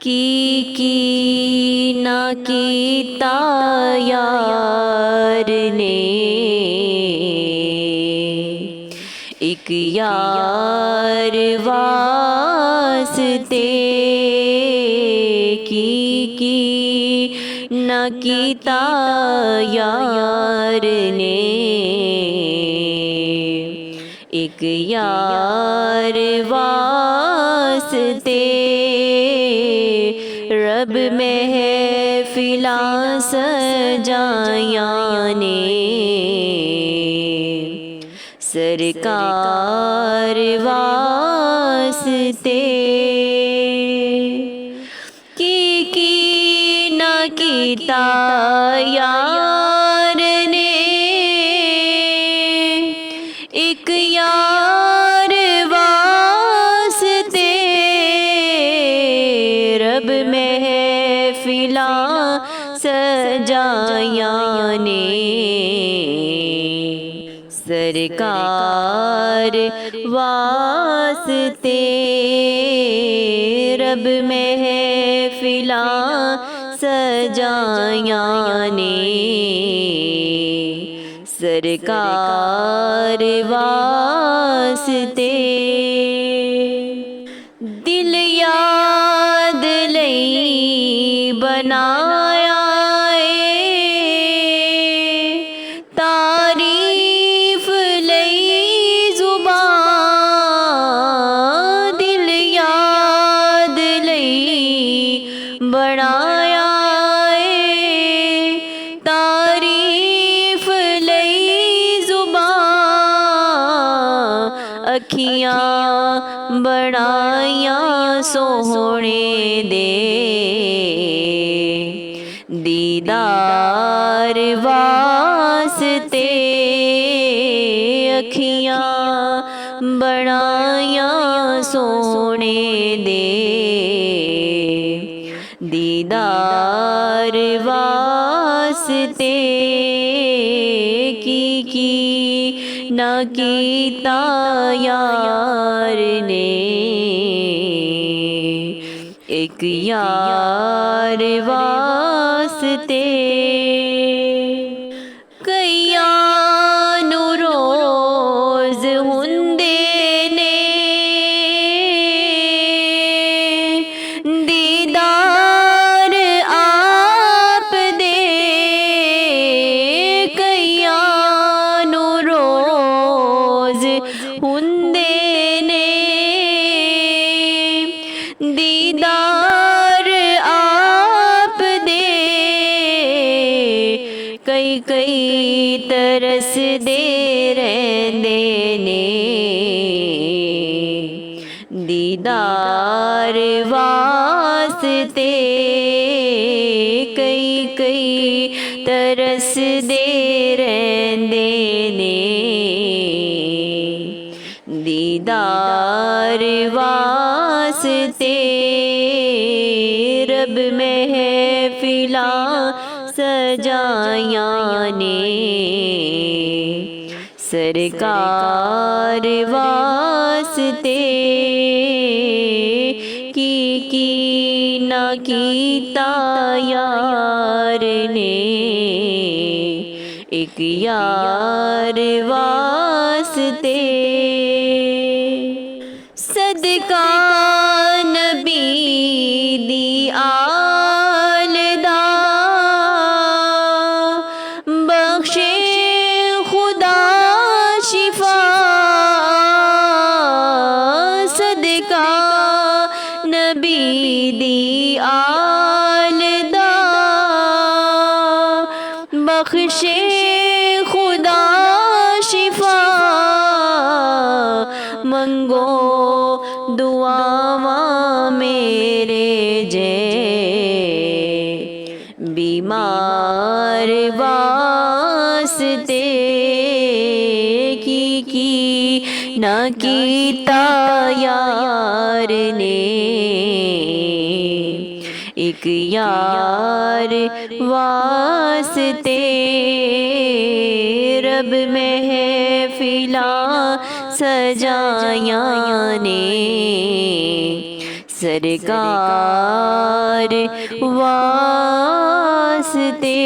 की ना कीता यार ने, एक यार वास्ते की ना कीता यार ने, एक यार वास्ते रब महफिलां सजायां ने, सरकार वास्ते की ना कीता यार ने, एक यार वास्ते रब महफिलां सजायां ने, सरकार वास्ते रब महफिलां सजायां ने, सरकार वास्ते दिल याद लई बनाया तारीफ लई जुबान, दिल याद लई बनाया तारीफ लई जुबान, अखियां बनाया सोहने दे दीदार वास्ते, अखियां बनाया सोने दे दीदार वास्ते, की ना कीता यार ने, एक यार वास्ते कईयां नू रोज़ हुंदे ने दीदार आप दे, कईयां नू रोज़ हुंदे ने दीदार आप दे, कई कई तरस दे रहंदे ने दीदार वास्ते, कई कई तरस दे रहंदे ने दीदार वास्ते रब महफिलां सजायां ने, सरकार वास्ते की ना कीता यार ने, एक यार वास्ते सदका नबी दी आल दा बख्शे खुदा शिफा, सदका नबी दी आल दा बख्शे खुदा शिफा, मंगो दुआवां मेरे जे बीमार वास्ते, की ना कीता यार ने, एक यार वास्ते रब महफिलां सजायां ने, सरकार वास्ते।